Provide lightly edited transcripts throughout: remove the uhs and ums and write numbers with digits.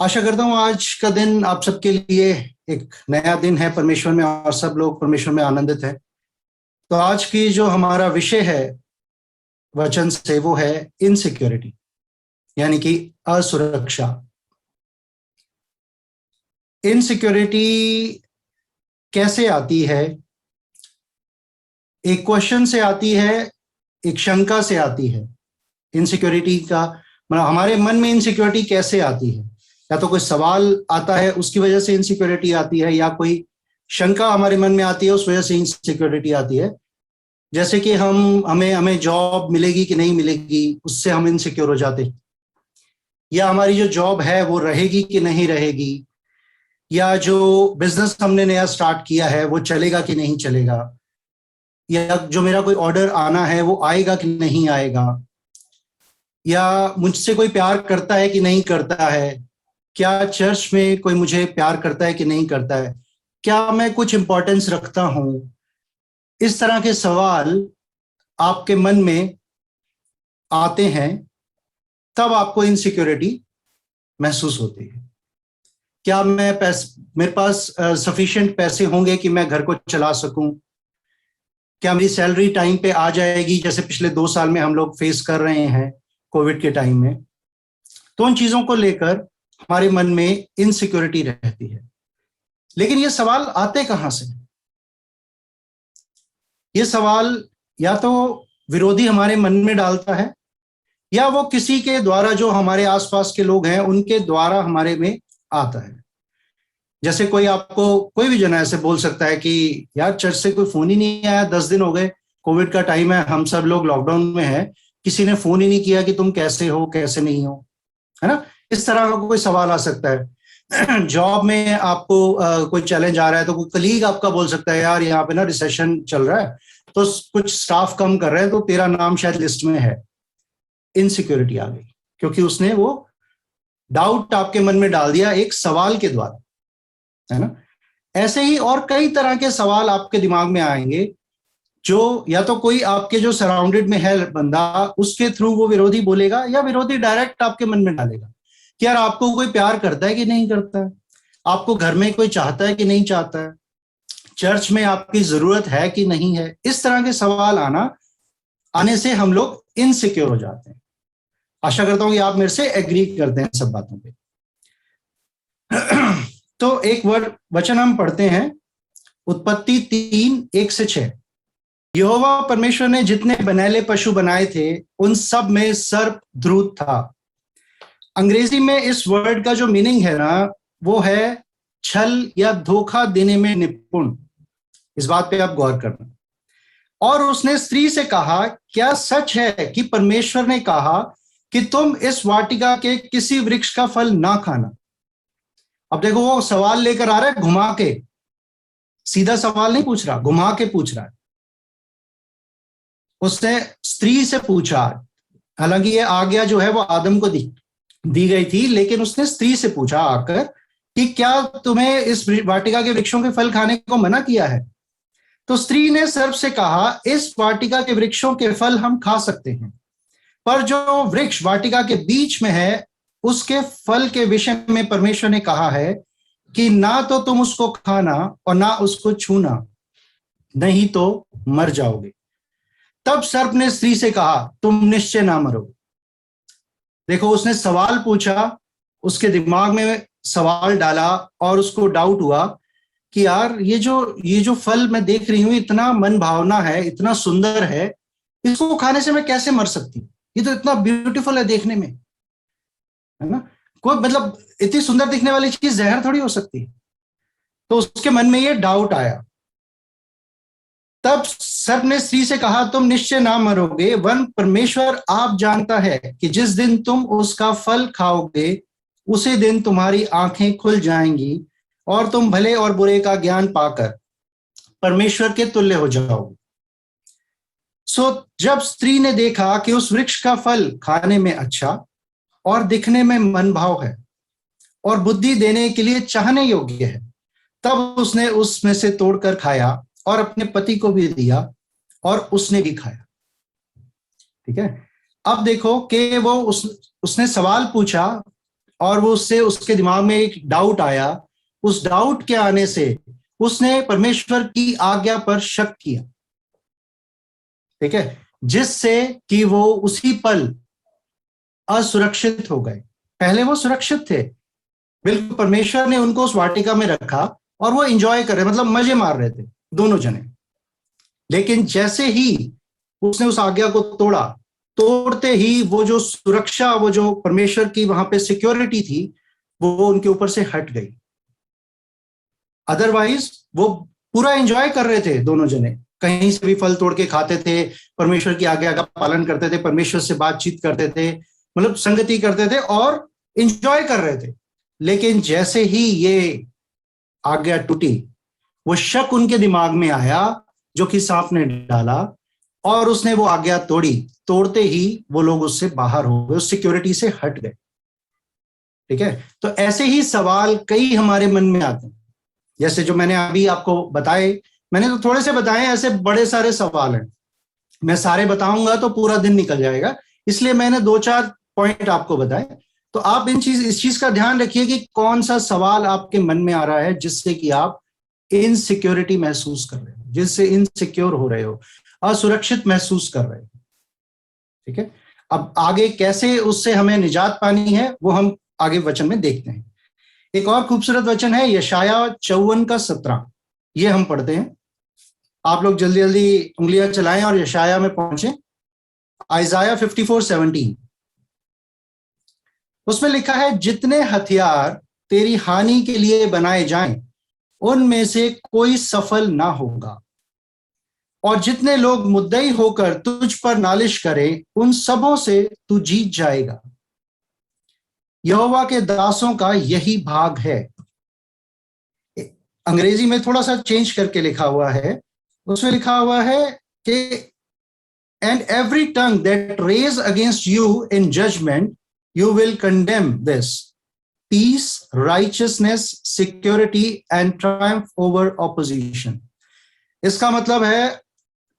आशा करता हूँ आज का दिन आप सबके लिए एक नया दिन है परमेश्वर में, और सब लोग परमेश्वर में आनंदित है। तो आज की जो हमारा विषय है वचन से, वो है इनसिक्योरिटी, यानी कि असुरक्षा। इनसिक्योरिटी कैसे आती है? एक क्वेश्चन से आती है, एक शंका से आती है। इनसिक्योरिटी का मतलब हमारे मन में इनसिक्योरिटी कैसे आती है? या तो कोई सवाल आता है उसकी वजह से इनसिक्योरिटी आती है, या कोई शंका हमारे मन में आती है उस वजह से इनसिक्योरिटी आती है। जैसे कि हमें हमें जॉब मिलेगी कि नहीं मिलेगी, उससे हम इनसिक्योर हो जाते हैं। या हमारी जो जॉब है वो रहेगी कि नहीं रहेगी, या जो बिजनेस हमने नया स्टार्ट किया है वो चलेगा कि नहीं चलेगा, या जो मेरा कोई ऑर्डर आना है वो आएगा कि नहीं आएगा, या मुझसे कोई प्यार करता है कि नहीं करता है, क्या चर्च में कोई मुझे प्यार करता है कि नहीं करता है, क्या मैं कुछ इंपॉर्टेंस रखता हूं। इस तरह के सवाल आपके मन में आते हैं, तब आपको इनसिक्योरिटी महसूस होती है। क्या मेरे पास सफिशिएंट पैसे होंगे कि मैं घर को चला सकूं? क्या मेरी सैलरी टाइम पे आ जाएगी, जैसे पिछले 2 साल में हम लोग फेस कर रहे हैं कोविड के टाइम में। तो उन चीजों को लेकर हमारे मन में इनसिक्योरिटी रहती है। लेकिन ये सवाल आते कहां से? ये सवाल या तो विरोधी हमारे मन में डालता है, या वो किसी के द्वारा, जो हमारे आसपास के लोग हैं उनके द्वारा हमारे में आता है। जैसे कोई भी जना ऐसे बोल सकता है कि यार चर्च से कोई फोन ही नहीं आया, 10 दिन हो गए, कोविड का टाइम है, हम सब लोग लॉकडाउन में है, किसी ने फोन ही नहीं किया कि तुम कैसे हो कैसे नहीं हो, है ना। इस तरह का कोई सवाल आ सकता है। जॉब में आपको कोई चैलेंज आ रहा है, तो कोई कलीग आपका बोल सकता है यार यहाँ पे ना रिसेशन चल रहा है, तो कुछ स्टाफ कम कर रहे हैं, तो तेरा नाम शायद लिस्ट में है। इनसिक्योरिटी आ गई, क्योंकि उसने वो डाउट आपके मन में डाल दिया एक सवाल के द्वारा, है ना। ऐसे ही और कई तरह के सवाल आपके दिमाग में आएंगे, जो या तो कोई आपके जो सराउंडेड में है बंदा, उसके थ्रू वो विरोधी बोलेगा, या विरोधी डायरेक्ट आपके मन में डालेगा कि यार आपको कोई प्यार करता है कि नहीं करता है, आपको घर में कोई चाहता है कि नहीं चाहता है, चर्च में आपकी जरूरत है कि नहीं है। इस तरह के सवाल आने से हम लोग इनसिक्योर हो जाते हैं। आशा करता हूं कि आप मेरे से एग्री करते हैं सब बातों पे। तो एक वचन हम पढ़ते हैं, उत्पत्ति 3:1-6। यहोवा परमेश्वर ने जितने बनैले पशु बनाए थे उन सब में सर्प ध्रुव था। अंग्रेजी में इस वर्ड का जो मीनिंग है ना, वो है छल या धोखा देने में निपुण। इस बात पे आप गौर करना। और उसने स्त्री से कहा, क्या सच है कि परमेश्वर ने कहा कि तुम इस वाटिका के किसी वृक्ष का फल ना खाना? अब देखो, वो सवाल लेकर आ रहा है घुमा के, सीधा सवाल नहीं पूछ रहा, घुमा के पूछ रहा है। उसने स्त्री से पूछा, हालांकि ये आज्ञा जो है वो आदम को दी गई थी, लेकिन उसने स्त्री से पूछा आकर कि क्या तुम्हें इस वाटिका के वृक्षों के फल खाने को मना किया है? तो स्त्री ने सर्प से कहा, इस वाटिका के वृक्षों के फल हम खा सकते हैं, पर जो वृक्ष वाटिका के बीच में है उसके फल के विषय में परमेश्वर ने कहा है कि ना तो तुम उसको खाना और ना उसको छूना, नहीं तो मर जाओगे। तब सर्प ने स्त्री से कहा, तुम निश्चय ना मरोगे। देखो, उसने सवाल पूछा, उसके दिमाग में सवाल डाला, और उसको डाउट हुआ कि यार ये जो फल मैं देख रही हूं, इतना मन भावना है, इतना सुंदर है, इसको खाने से मैं कैसे मर सकती हूँ? ये तो इतना ब्यूटीफुल है देखने में, है ना। कोई मतलब इतनी सुंदर दिखने वाली चीज जहर थोड़ी हो सकती है। तो उसके मन में ये डाउट आया। तब सर्प ने स्त्री से कहा, तुम निश्चय ना मरोगे, वन परमेश्वर आप जानता है कि जिस दिन तुम उसका फल खाओगे उसी दिन तुम्हारी आंखें खुल जाएंगी और तुम भले और बुरे का ज्ञान पाकर परमेश्वर के तुल्य हो जाओगे। सो जब स्त्री ने देखा कि उस वृक्ष का फल खाने में अच्छा और दिखने में मनभाव है और बुद्धि देने के लिए चाहने योग्य है, तब उसने उसमें से तोड़कर खाया और अपने पति को भी दिया और उसने भी खाया। ठीक है। अब देखो कि उसने सवाल पूछा और वो उससे उसके दिमाग में एक डाउट आया, उस डाउट के आने से उसने परमेश्वर की आज्ञा पर शक किया, ठीक है, जिससे कि वो उसी पल असुरक्षित हो गए। पहले वो सुरक्षित थे, बिल्कुल परमेश्वर ने उनको उस वाटिका में रखा और वो एंजॉय कर रहे, मतलब मजे मार रहे थे दोनों जने। लेकिन जैसे ही उसने उस आज्ञा को तोड़ा, तोड़ते ही वो जो सुरक्षा, वो जो परमेश्वर की वहां पे सिक्योरिटी थी, वो उनके ऊपर से हट गई। अदरवाइज वो पूरा एंजॉय कर रहे थे दोनों जने, कहीं से भी फल तोड़ के खाते थे, परमेश्वर की आज्ञा का पालन करते थे, परमेश्वर से बातचीत करते थे, मतलब संगति करते थे और एंजॉय कर रहे थे। लेकिन जैसे ही ये आज्ञा टूटी, वो शक उनके दिमाग में आया जो कि सांप ने डाला, और उसने वो आज्ञा तोड़ी। तोड़ते ही वो लोग उससे बाहर हो गए, उस सिक्योरिटी से हट गए, ठीक है। तो ऐसे ही सवाल कई हमारे मन में आते हैं, जैसे जो मैंने अभी आपको बताए, मैंने तो थोड़े से बताए, ऐसे बड़े सारे सवाल हैं, मैं सारे बताऊंगा तो पूरा दिन निकल जाएगा, इसलिए मैंने 2-4 पॉइंट आपको बताए। तो आप इस चीज का ध्यान रखिए कि कौन सा सवाल आपके मन में आ रहा है जिससे कि आप इनसिक्योरिटी महसूस कर रहे हो, जिससे इनसिक्योर हो रहे हो, असुरक्षित महसूस कर रहे हो, ठीक है। अब आगे कैसे उससे हमें निजात पानी है वो हम आगे वचन में देखते हैं। एक और खूबसूरत वचन है यशाया 54:17, ये हम पढ़ते हैं। आप लोग जल्दी जल्दी उंगलियां चलाएं और यशाया में पहुंचे। आइजाया 54:17, उसमें लिखा है, जितने हथियार तेरी हानि के लिए बनाए जाएं उनमें से कोई सफल ना होगा, और जितने लोग मुद्दई होकर तुझ पर नालिश करें उन सबों से तू जीत जाएगा। यहोवा के दासों का यही भाग है। अंग्रेजी में थोड़ा सा चेंज करके लिखा हुआ है, उसमें लिखा हुआ है कि and every tongue that raise against you in judgment you will condemn this, peace, righteousness, security and triumph over opposition. इसका मतलब है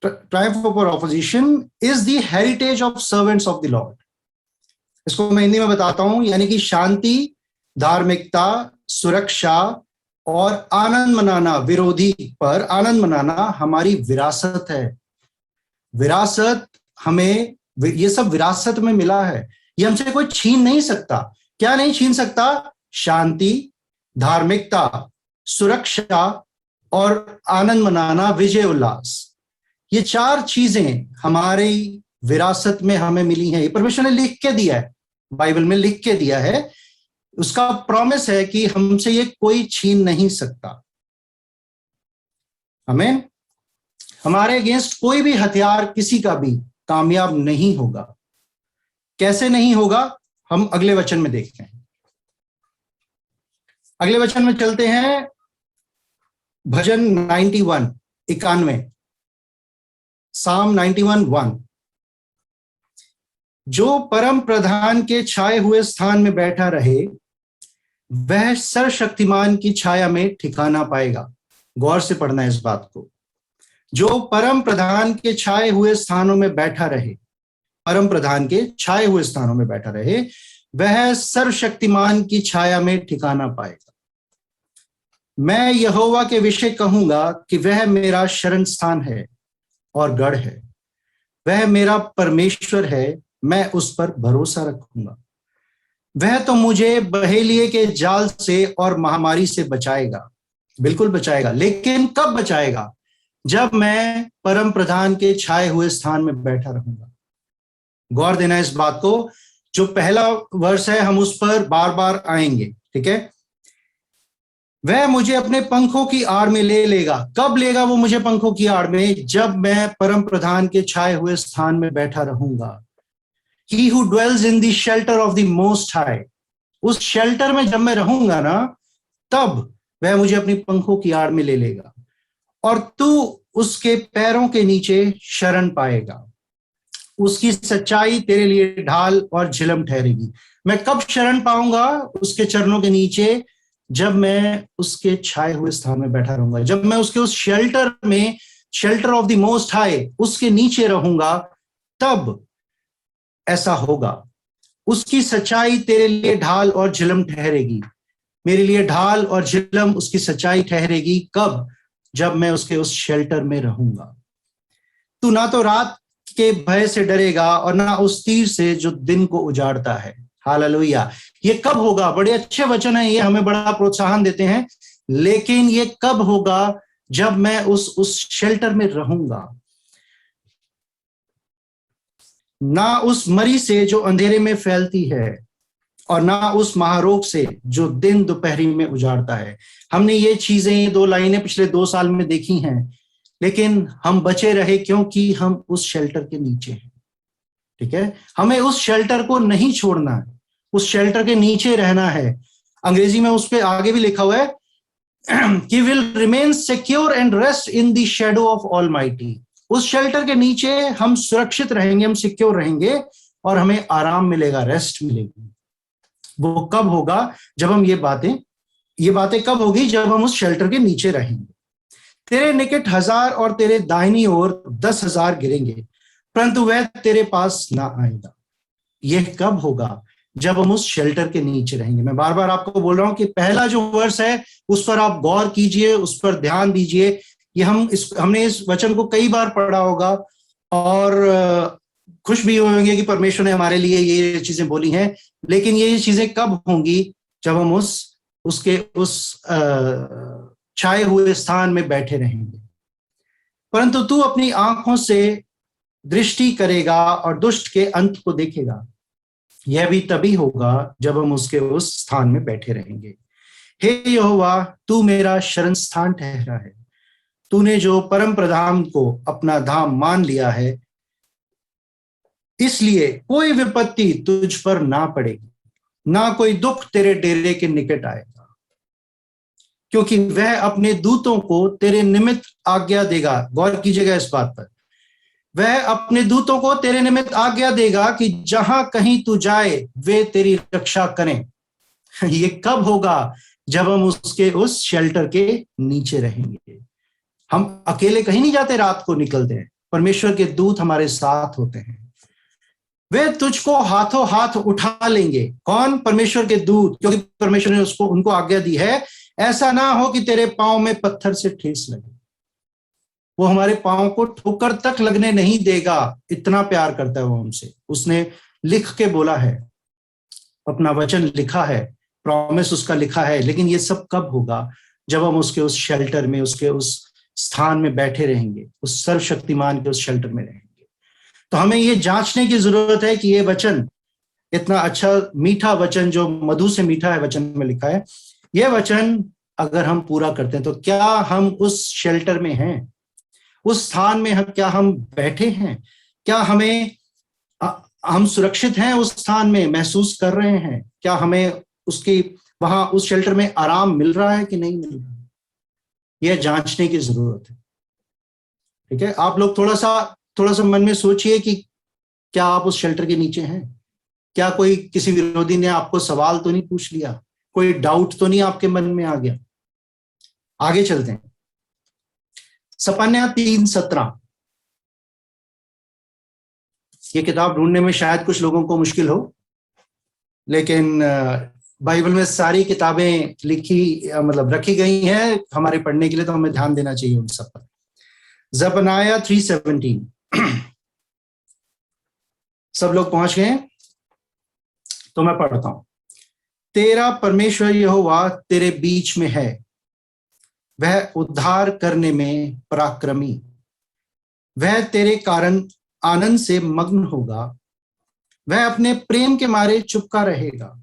triumph over opposition is the heritage of servants of the Lord. इसको मैं हिंदी में बताता हूं, यानी कि शांति, धार्मिकता, सुरक्षा और आनंद मनाना, विरोधी पर आनंद मनाना हमारी विरासत है। विरासत हमें, ये सब विरासत में मिला है, ये हमसे कोई छीन नहीं सकता। क्या नहीं छीन सकता? शांति, धार्मिकता, सुरक्षा और आनंद मनाना, विजय उल्लास। ये 4 चीजें हमारी विरासत में हमें मिली हैं। ये परमेश्वर ने लिख के दिया है, बाइबल में लिख के दिया है, उसका प्रॉमिस है कि हमसे ये कोई छीन नहीं सकता। आमीन। हमारे अगेंस्ट कोई भी हथियार किसी का भी कामयाब नहीं होगा। कैसे नहीं होगा, हम अगले वचन में देखते हैं। अगले वचन में चलते हैं, भजन 91 साम 91:1, जो परम प्रधान के छाए हुए स्थान में बैठा रहे वह सर्वशक्तिमान की छाया में ठिकाना पाएगा। गौर से पढ़ना है इस बात को। जो परम प्रधान के छाए हुए स्थानों में बैठा रहे, परम प्रधान के छाए हुए स्थानों में बैठा रहे, वह सर्वशक्तिमान की छाया में ठिकाना पाएगा। मैं यहोवा के विषय कहूंगा कि वह मेरा शरण स्थान है और गढ़ है, वह मेरा परमेश्वर है, मैं उस पर भरोसा रखूंगा। वह तो मुझे बहेलिए के जाल से और महामारी से बचाएगा, बिल्कुल बचाएगा। लेकिन कब बचाएगा? जब मैं परम प्रधान के छाए हुए स्थान में बैठा रहूंगा। गौर देना इस बात को, जो पहला वर्ष है हम उस पर बार बार आएंगे, ठीक है। वह मुझे अपने पंखों की आड़ में ले लेगा। कब लेगा वो मुझे पंखों की आड़ में? जब मैं परम प्रधान के छाए हुए स्थान में बैठा रहूंगा। He who dwells in the shelter of the Most High, उस शेल्टर में जब मैं रहूंगा ना, तब वह मुझे अपनी पंखों की आड़ में ले लेगा और तू उसके पैरों के नीचे शरण पाएगा। उसकी सच्चाई तेरे लिए ढाल और झिलम ठहरेगी। मैं कब शरण पाऊंगा? उसके चरणों के नीचे, जब मैं उसके छाए हुए स्थान में बैठा रहूंगा, जब मैं उसके उस शेल्टर में, shelter of the most high, उसके नीचे रहूंगा, तब ऐसा होगा। उसकी सच्चाई तेरे लिए ढाल और झिलम ठहरेगी। मेरे लिए ढाल और झिलम उसकी सच्चाई ठहरेगी। कब? जब मैं उसके उस शेल्टर में रहूंगा। तू ना तो रात के भय से डरेगा और ना उस तीर से जो दिन को उजाड़ता है। हालेलुया। ये कब होगा? बड़े अच्छे वचन है, ये हमें बड़ा प्रोत्साहन देते हैं, लेकिन ये कब होगा? जब मैं उस शेल्टर में रहूंगा। ना उस मरी से जो अंधेरे में फैलती है और ना उस महारोग से जो दिन दोपहरी में उजाड़ता है। हमने ये चीजें, ये 2 लाइनें पिछले 2 साल में देखी हैं, लेकिन हम बचे रहे क्योंकि हम उस शेल्टर के नीचे हैं। ठीक है, हमें उस शेल्टर को नहीं छोड़ना है, उस शेल्टर के नीचे रहना है। अंग्रेजी में उस पर आगे भी लिखा हुआ है कि will remain secure and rest in the shadow of almighty. उस शेल्टर के नीचे हम सुरक्षित रहेंगे, हम सिक्योर रहेंगे और हमें आराम मिलेगा, रेस्ट मिलेगी। वो कब होगा? जब हम ये बातें कब होगी? जब हम उस शेल्टर के नीचे रहेंगे। तेरे निकट 1000 और तेरे दाहिनी ओर 10,000 गिरेंगे, परंतु वह तेरे पास ना आएगा। यह कब होगा? जब हम उस शेल्टर के नीचे रहेंगे। मैं बार बार आपको बोल रहा हूं कि पहला जो वर्स है उस पर आप गौर कीजिए, उस पर ध्यान दीजिए। ये हमने इस वचन को कई बार पढ़ा होगा और खुश भी होंगे कि परमेश्वर ने हमारे लिए ये चीजें बोली हैं, लेकिन ये चीजें कब होंगी? जब हम उसके उस छाए हुए स्थान में बैठे रहेंगे। परंतु तू अपनी आंखों से दृष्टि करेगा और दुष्ट के अंत को देखेगा। यह भी तभी होगा जब हम उसके उस स्थान में बैठे रहेंगे। हे यहोवा, तू मेरा शरण स्थान ठहरा है। तूने जो परम प्रधान को अपना धाम मान लिया है, इसलिए कोई विपत्ति तुझ पर ना पड़ेगी, ना कोई दुख तेरे डेरे के निकट आएगा, क्योंकि वह अपने दूतों को तेरे निमित्त आज्ञा देगा। गौर कीजिएगा इस बात पर। वह अपने दूतों को तेरे निमित्त आज्ञा देगा कि जहां कहीं तू जाए वे तेरी रक्षा करें। ये कब होगा? जब हम उसके उस शेल्टर के नीचे रहेंगे। हम अकेले कहीं नहीं जाते, रात को निकलते हैं, परमेश्वर के दूत हमारे साथ होते हैं। वे तुझको हाथों हाथ उठा लेंगे। कौन? परमेश्वर के दूत, क्योंकि परमेश्वर ने उनको आज्ञा दी है। ऐसा ना हो कि तेरे पांव में पत्थर से ठेस लगे। वो हमारे पांव को ठोकर तक लगने नहीं देगा, इतना प्यार करता है वो हमसे। उसने लिख के बोला है, अपना वचन लिखा है, प्रॉमिस उसका लिखा है। लेकिन ये सब कब होगा? जब हम उसके उस शेल्टर में, उसके उस स्थान में बैठे रहेंगे, उस सर्वशक्तिमान के उस शेल्टर में रहेंगे। तो हमें ये जांचने की जरूरत है कि ये वचन, इतना अच्छा मीठा वचन जो मधु से मीठा है, वचन में लिखा है, ये वचन अगर हम पूरा करते हैं तो क्या हम उस शेल्टर में हैं, उस स्थान में क्या हम बैठे हैं? क्या हम सुरक्षित हैं? उस स्थान में महसूस कर रहे हैं? क्या हमें उसकी वहां उस शेल्टर में आराम मिल रहा है कि नहीं मिल रहा है? यह जांचने की जरूरत है। ठीक है, आप लोग थोड़ा सा मन में सोचिए कि क्या आप उस शेल्टर के नीचे हैं? क्या कोई किसी विरोधी ने आपको सवाल तो नहीं पूछ लिया? कोई डाउट तो नहीं आपके मन में आ गया? आगे चलते हैं। सपन्या 3:17। ये किताब ढूंढने में शायद कुछ लोगों को मुश्किल हो, लेकिन बाइबल में सारी किताबें रखी गई हैं हमारे पढ़ने के लिए, तो हमें ध्यान देना चाहिए उन सब पर। जपनाया 3:17। सब लोग पहुंच गए? तो मैं पढ़ता हूं। तेरा परमेश्वर यहोवा तेरे बीच में है, वह उद्धार करने में पराक्रमी। वह तेरे कारण आनंद से मग्न होगा, वह अपने प्रेम के मारे चुपका रहेगा,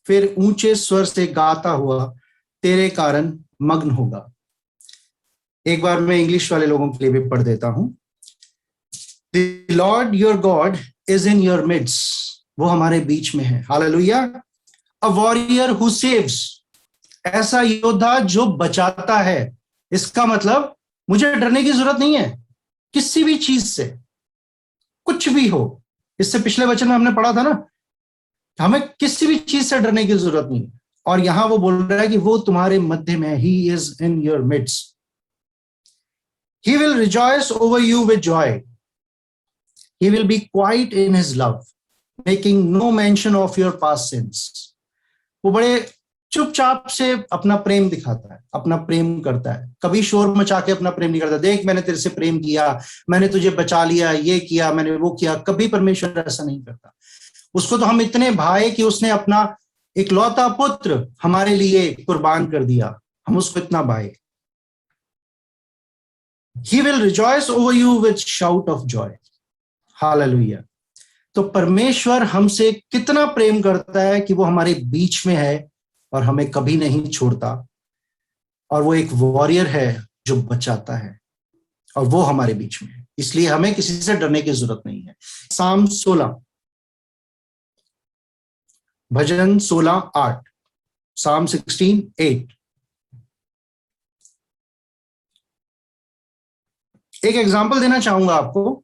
फिर ऊंचे स्वर से गाता हुआ तेरे कारण मग्न होगा। एक बार मैं इंग्लिश वाले लोगों के लिए भी पढ़ देता हूं। The Lord your God is in your midst, वो हमारे बीच में है। Hallelujah. A warrior who saves, ऐसा योद्धा जो बचाता है। इसका मतलब मुझे डरने की जरूरत नहीं है किसी भी चीज से, कुछ भी हो। इससे पिछले वचन में हमने पढ़ा था ना, हमें किसी भी चीज से डरने की जरूरत नहीं है। और यहां वो बोल रहा है कि वो तुम्हारे मध्य में है। He is in your midst. He will rejoice over you with joy. He will be quiet in his love. Making no mention of your past sins. वो बड़े चुपचाप से अपना प्रेम दिखाता है, अपना प्रेम करता है, कभी शोर मचा के अपना प्रेम नहीं करता, देख मैंने तेरे से प्रेम किया, मैंने तुझे बचा लिया, ये किया, मैंने वो किया। कभी परमेश्वर ऐसा नहीं करता। उसको तो हम इतने भाए कि उसने अपना इकलौता पुत्र हमारे लिए कुर्बान कर दिया, हम उसको इतना भाए। He will rejoice over you with shout of joy. Hallelujah. तो परमेश्वर हमसे कितना प्रेम करता है कि वो हमारे बीच में है और हमें कभी नहीं छोड़ता, और वो एक वॉरियर है जो बचाता है, और वो हमारे बीच में है, इसलिए हमें किसी से डरने की जरूरत नहीं है। साम 16, भजन 16:8, साम 16:8। एक एग्जाम्पल देना चाहूंगा आपको।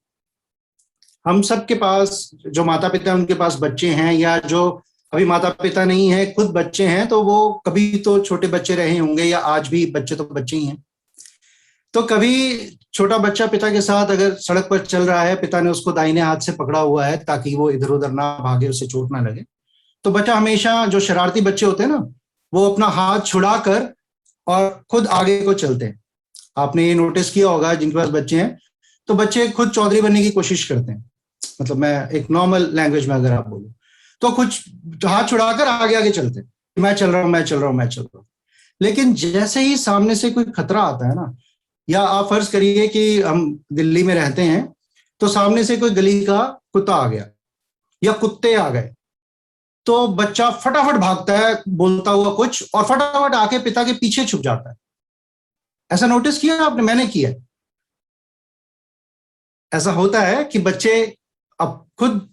हम सबके पास जो माता पिता उनके पास बच्चे हैं, या जो अभी माता पिता नहीं है खुद बच्चे हैं, तो वो कभी तो छोटे बच्चे रहे होंगे, या आज भी बच्चे तो बच्चे ही हैं। तो कभी छोटा बच्चा पिता के साथ अगर सड़क पर चल रहा है, पिता ने उसको दाहिने हाथ से पकड़ा हुआ है ताकि वो इधर उधर ना भागे, उसे चोट ना लगे, तो बच्चा हमेशा, जो शरारती बच्चे होते हैं ना, वो अपना हाथ छुड़ाकर और खुद आगे को चलते हैं। आपने ये नोटिस किया होगा, जिनके पास बच्चे हैं, तो बच्चे खुद चौधरी बनने की कोशिश करते हैं। मतलब मैं एक नॉर्मल लैंग्वेज में अगर आप बोलूं, तो कुछ हाथ छुड़ाकर आगे आगे चलते हैं, मैं चल रहा हूं, मैं चल रहा हूं, मैं चल रहा हूं। लेकिन जैसे ही सामने से कोई खतरा आता है ना, या आप फर्ज करिए कि हम दिल्ली में रहते हैं, तो सामने से कोई गली का कुत्ता आ गया या कुत्ते आ गए, तो बच्चा फटाफट भागता है बोलता हुआ कुछ, और फटाफट आके पिता के पीछे छुप जाता है। ऐसा नोटिस किया आपने? मैंने किया। ऐसा होता है कि बच्चे अब खुद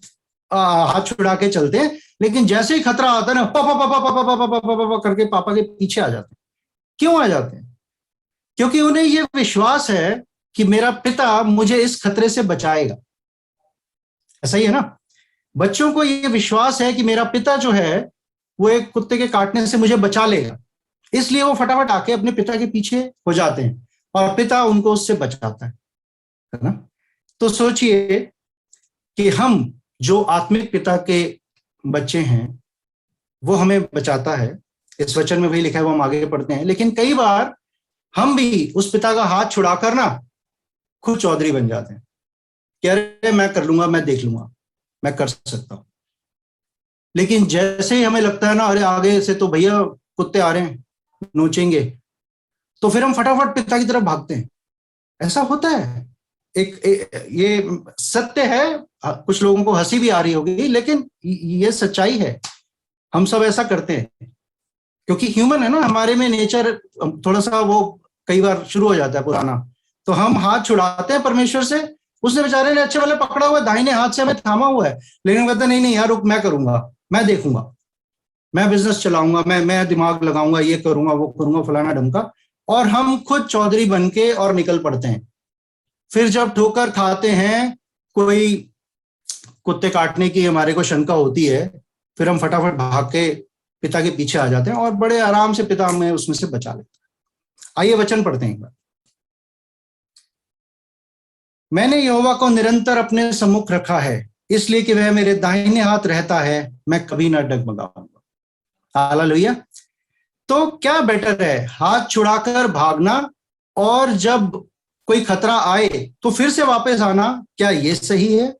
हाथ छुड़ा के चलते हैं, लेकिन जैसे ही खतरा आता है ना, पापा पापा पापा पापा पापा पापा करके पापा के पीछे आ जाते हैं। क्यों आ जाते हैं? क्योंकि उन्हें यह विश्वास है कि मेरा पिता मुझे इस खतरे से बचाएगा। ऐसा ही है ना? बच्चों को यह विश्वास है कि मेरा पिता जो है वो एक कुत्ते के काटने से मुझे बचा लेगा, इसलिए वो फटाफट आके अपने पिता के पीछे हो जाते हैं, और पिता उनको उससे बचाता है ना? तो सोचिए कि हम जो आत्मिक पिता के बच्चे हैं, वो हमें बचाता है। इस वचन में वही लिखा है, वो हम आगे पढ़ते हैं। लेकिन कई बार हम भी उस पिता का हाथ छुड़ाकर ना खुद चौधरी बन जाते हैं, कह रहे मैं कर लूंगा, मैं देख लूंगा, मैं कर सकता हूं। लेकिन जैसे ही हमें लगता है ना, अरे आगे से तो भैया कुत्ते आ रहे हैं, नोचेंगे, तो फिर हम फटाफट पिता की तरफ भागते हैं। ऐसा होता है। ये सत्य है। कुछ लोगों को हंसी भी आ रही होगी, लेकिन ये सच्चाई है। हम सब ऐसा करते हैं क्योंकि ह्यूमन है ना, हमारे में नेचर थोड़ा सा वो कई बार शुरू हो जाता है पुराना। तो हम हाथ छुड़ाते हैं परमेश्वर से। उसने बेचारे ने अच्छे वाले पकड़ा हुआ है, दाहिने हाथ से हमें थामा हुआ है, लेकिन हम कहते हैं नहीं नहीं यार रुक, मैं करूंगा, मैं देखूंगा, मैं बिजनेस चलाऊंगा, मैं दिमाग लगाऊंगा, ये करूंगा, वो करूंगा, फलाना ढमका, और हम खुद चौधरी बन के और निकल पड़ते हैं। फिर जब ठोकर खाते हैं, कोई कुत्ते काटने की हमारे को शंका होती है, फिर हम फटाफट भाग के पिता के पीछे आ जाते हैं, और बड़े आराम से पिता हमें उसमें से बचा लेता है। आइए वचन पढ़ते हैं एक बार। मैंने यहोवा को निरंतर अपने सम्मुख रखा है, इसलिए कि वह मेरे दाहिने हाथ रहता है, मैं कभी ना डगमगाऊंगा। हालेलुया। तो क्या बेटर है, हाथ छुड़ाकर भागना और जब कोई खतरा आए तो फिर से वापस आना? क्या ये सही है?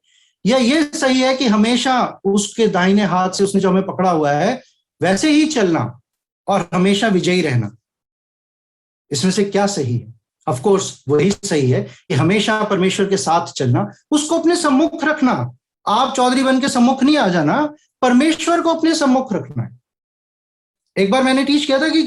या ये सही है कि हमेशा उसके दाहिने हाथ से उसने जो हमें पकड़ा हुआ है वैसे ही चलना और हमेशा विजयी रहना? इसमें से क्या सही है? ऑफ कोर्स वही सही है कि हमेशा परमेश्वर के साथ चलना, उसको अपने सम्मुख रखना। आप चौधरी बन के सम्मुख नहीं आ जाना, परमेश्वर को अपने सम्मुख रखना है। एक बार मैंने टीच किया था कि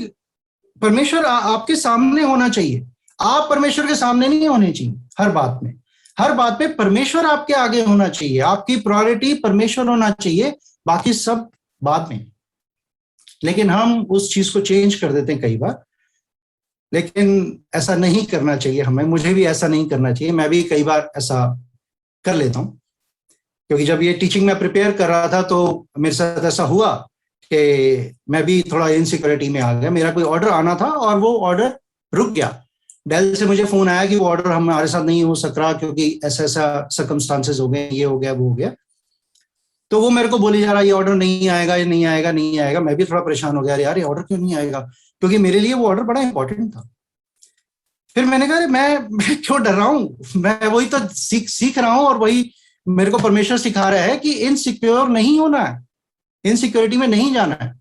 परमेश्वर आपके सामने होना चाहिए, आप परमेश्वर के सामने नहीं होने चाहिए। हर बात में, हर बात में परमेश्वर आपके आगे होना चाहिए, आपकी प्रायोरिटी परमेश्वर होना चाहिए, बाकी सब बाद में। लेकिन हम उस चीज को चेंज कर देते हैं कई बार, लेकिन ऐसा नहीं करना चाहिए हमें। मुझे भी ऐसा नहीं करना चाहिए, मैं भी कई बार ऐसा कर लेता हूं। क्योंकि जब ये टीचिंग में प्रिपेयर कर रहा था तो मेरे साथ ऐसा हुआ कि मैं भी थोड़ा इनसिक्योरिटी में आ गया। मेरा कोई ऑर्डर आना था और वो ऑर्डर रुक गया। डेल से मुझे फोन आया कि वो ऑर्डर हमारे साथ नहीं हो सक रहा क्योंकि ऐसा ऐसा सर्कमस्टांसेस हो गए, ये हो गया, वो हो गया। तो वो मेरे को बोली जा रहा ये ऑर्डर नहीं आएगा, ये नहीं आएगा, नहीं आएगा। मैं भी थोड़ा परेशान हो गया, यार ये ऑर्डर क्यों नहीं आएगा, क्योंकि मेरे लिए वो ऑर्डर बड़ा इंपॉर्टेंट था। फिर मैंने कहा मैं क्यों डर रहा हूं, मैं वही तो सीख रहा हूं, और वही मेरे को परमेश्वर सिखा रहा है कि इनसिक्योर नहीं होना है, इनसिक्योरिटी में नहीं जाना है।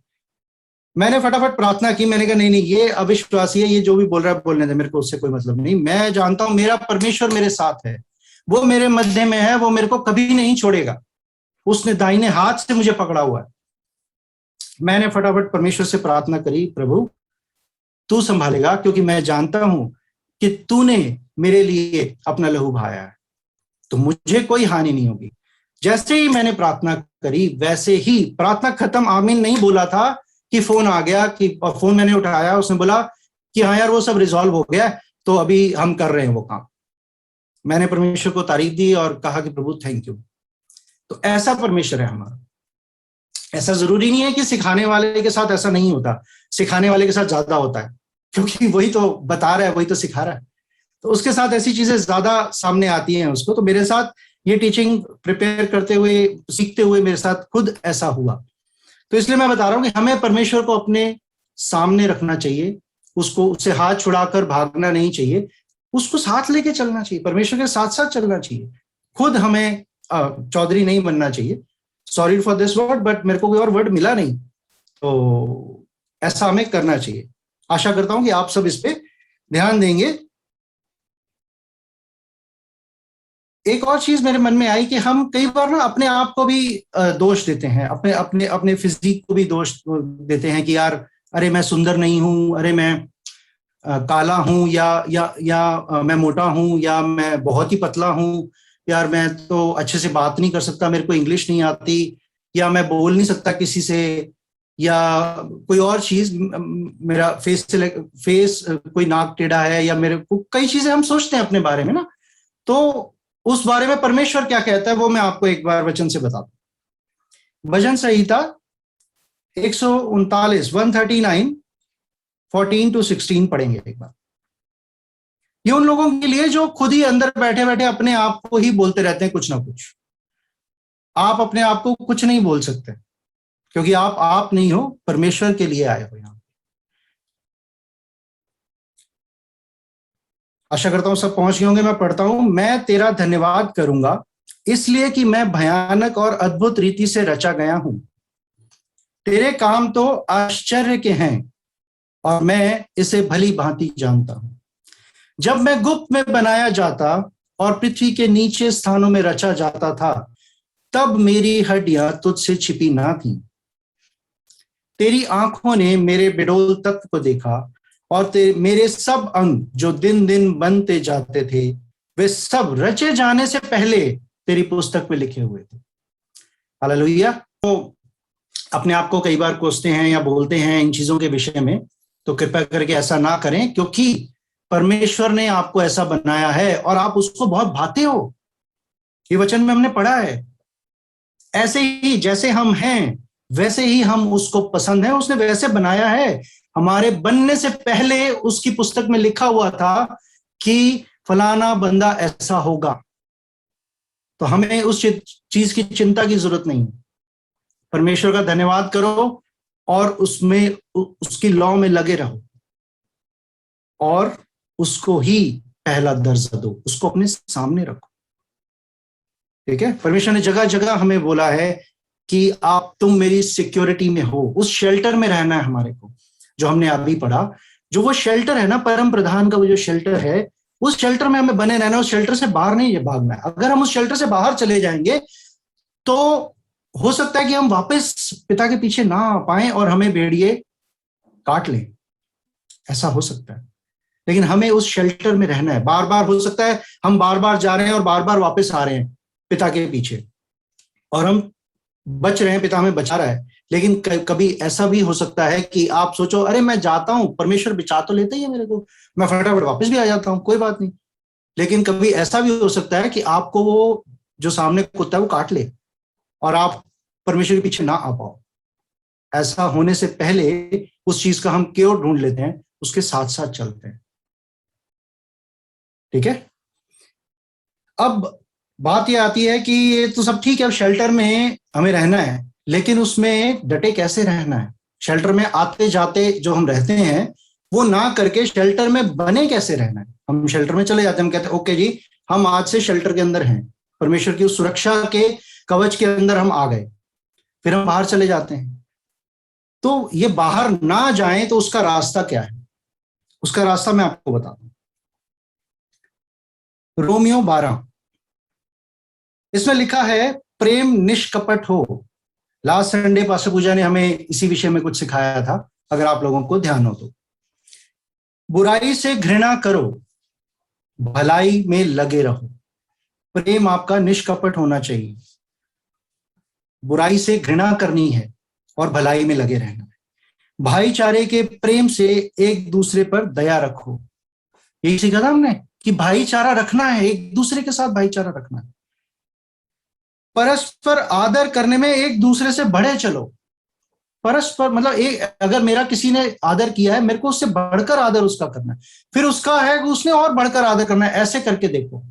मैंने फटाफट प्रार्थना की, मैंने कहा नहीं नहीं, ये अविश्वासी है, ये जो भी बोल रहा है बोलने दे, मेरे को उससे कोई मतलब नहीं। मैं जानता हूं मेरा परमेश्वर मेरे साथ है, वो मेरे मध्य में है, वो मेरे को कभी नहीं छोड़ेगा, उसने दाहिने हाथ से मुझे पकड़ा हुआ है। मैंने फटाफट परमेश्वर से प्रार्थना करी, प्रभु तू संभालेगा, क्योंकि मैं जानता हूं कि तूने मेरे लिए अपना लहू बहाया है, तो मुझे कोई हानि नहीं होगी। जैसे ही मैंने प्रार्थना करी, वैसे ही प्रार्थना खत्म, आमीन नहीं बोला था कि फोन आ गया, कि फोन मैंने उठाया, उसने बोला कि हाँ यार वो सब रिजॉल्व हो गया, तो अभी हम कर रहे हैं वो काम। मैंने परमेश्वर को तारीफ दी और कहा कि प्रभु थैंक यू। तो ऐसा परमेश्वर है हमारा। ऐसा जरूरी नहीं है कि सिखाने वाले के साथ ऐसा नहीं होता, सिखाने वाले के साथ ज्यादा होता है, क्योंकि वही तो बता रहा है, वही तो सिखा रहा है, तो उसके साथ ऐसी चीजें ज्यादा सामने आती हैं उसको। तो मेरे साथ ये टीचिंग प्रिपेयर करते हुए, सीखते हुए मेरे साथ खुद ऐसा हुआ। तो इसलिए मैं बता रहा हूं कि हमें परमेश्वर को अपने सामने रखना चाहिए, उसको, उससे हाथ छुड़ाकर भागना नहीं चाहिए, उसको साथ लेके चलना चाहिए, परमेश्वर के साथ साथ चलना चाहिए। खुद हमें चौधरी नहीं बनना चाहिए। Sorry for this word, but मेरे को कोई और वर्ड मिला नहीं, तो ऐसा हमें करना चाहिए। आशा करता हूं कि आप सब इस पे ध्यान देंगे। एक और चीज मेरे मन में आई कि हम कई बार ना अपने आप को भी दोष देते हैं, अपने अपने अपने फिजिक को भी दोष देते हैं कि यार अरे मैं सुंदर नहीं हूं, अरे मैं काला हूं, या मैं मोटा हूं, या मैं बहुत ही पतला हूं, यार मैं तो अच्छे से बात नहीं कर सकता, मेरे को इंग्लिश नहीं आती, या मैं बोल नहीं सकता किसी से, या कोई और चीज, मेरा फेस कोई नाक टेढ़ा है, या मेरे को कई चीजें हम सोचते हैं अपने बारे में ना। तो उस बारे में परमेश्वर क्या कहता है वो मैं आपको एक बार वचन से बताता हूं। भजन संहिता 139 139 14-16 पढ़ेंगे एक बार। ये उन लोगों के लिए जो खुद ही अंदर बैठे बैठे अपने आप को ही बोलते रहते हैं कुछ ना कुछ। आप अपने आप को कुछ नहीं बोल सकते, क्योंकि आप नहीं हो, परमेश्वर के लिए आए हो यहां। आशा करता हूं सब पहुंच गए होंगे। मैं पढ़ता हूं, मैं तेरा धन्यवाद करूंगा इसलिए कि मैं भयानक और अद्भुत रीति से रचा गया हूं। तेरे काम तो आश्चर्य के हैं और मैं इसे भली भांति जानता हूं। जब मैं गुप्त में बनाया जाता और पृथ्वी के नीचे स्थानों में रचा जाता था, तब मेरी हड्डियां तुझसे छिपी ना थी। तेरी आंखों ने मेरे बिडोल तत्व को देखा, और मेरे सब अंग जो दिन दिन बनते जाते थे, वे सब रचे जाने से पहले तेरी पुस्तक में लिखे हुए थे। हालेलुया। तो अपने आप को कई बार कोसते हैं या बोलते हैं इन चीजों के विषय में, तो कृपया करके ऐसा ना करें, क्योंकि परमेश्वर ने आपको ऐसा बनाया है और आप उसको बहुत भाते हो। ये वचन में हमने पढ़ा है, ऐसे ही जैसे हम हैं वैसे ही हम उसको पसंद है, उसने वैसे बनाया है। हमारे बनने से पहले उसकी पुस्तक में लिखा हुआ था कि फलाना बंदा ऐसा होगा। तो हमें उस चीज की चिंता की जरूरत नहीं। परमेश्वर का धन्यवाद करो और उसमें उसकी लॉ में लगे रहो और उसको ही पहला दर्जा दो, उसको अपने सामने रखो। ठीक है। परमेश्वर ने जगह जगह हमें बोला है कि आप, तुम मेरी सिक्योरिटी में हो। उस शेल्टर में रहना है हमारे को, जो हमने अभी पढ़ा। जो वो शेल्टर है ना, परम प्रधान का वो जो शेल्टर है, उस शेल्टर में हमें बने रहना, उस शेल्टर से बाहर नहीं भागना है। अगर हम उस शेल्टर से बाहर चले जाएंगे तो हो सकता है कि हम वापस पिता के पीछे ना आ पाए और हमें भेड़िए काट लें। ऐसा हो सकता है। लेकिन हमें उस शेल्टर में रहना है। बार बार हो सकता है हम बार बार जा रहे हैं और बार बार वापस आ रहे हैं पिता के पीछे, और हम बच रहे हैं, पिता हमें बचा रहा है। लेकिन कभी ऐसा भी हो सकता है कि आप सोचो अरे मैं जाता हूं, परमेश्वर बचा तो लेते ही है मेरे को, मैं फटाफट वापस भी आ जाता हूं, कोई बात नहीं। लेकिन कभी ऐसा भी हो सकता है कि आपको वो जो सामने कुत्ता है वो काट ले और आप परमेश्वर के पीछे ना आ पाओ। ऐसा होने से पहले उस चीज का हम क्योर ढूंढ लेते हैं, उसके साथ साथ चलते हैं। ठीक है। अब बात ये आती है कि ये तो सब ठीक है, अब शेल्टर में हमें रहना है, लेकिन उसमें डटे कैसे रहना है, शेल्टर में आते जाते जो हम रहते हैं वो ना करके शेल्टर में बने कैसे रहना है। हम शेल्टर में चले जाते हैं, हम कहते हैं ओके जी हम आज से शेल्टर के अंदर हैं, परमेश्वर की उस सुरक्षा के कवच के अंदर हम आ गए, फिर हम बाहर चले जाते हैं। तो ये बाहर ना जाएं तो उसका रास्ता क्या है, उसका रास्ता मैं आपको बता दूं। रोमियो 12 इसमें लिखा है प्रेम निष्कपट हो। लास्ट संडे पास्टर पूजा ने हमें इसी विषय में कुछ सिखाया था, अगर आप लोगों को ध्यान हो तो। बुराई से घृणा करो, भलाई में लगे रहो। प्रेम आपका निष्कपट होना चाहिए, बुराई से घृणा करनी है और भलाई में लगे रहना है। भाईचारे के प्रेम से एक दूसरे पर दया रखो। यही सीखा था हमने कि भाईचारा रखना है, एक दूसरे के साथ भाईचारा रखना है। परस्पर आदर करने में एक दूसरे से बढ़े चलो। परस्पर मतलब एक, अगर मेरा किसी ने आदर किया है, मेरे को उससे बढ़कर आदर उसका करना है, फिर उसका है कि उसने और बढ़कर आदर करना है, ऐसे करके देखो।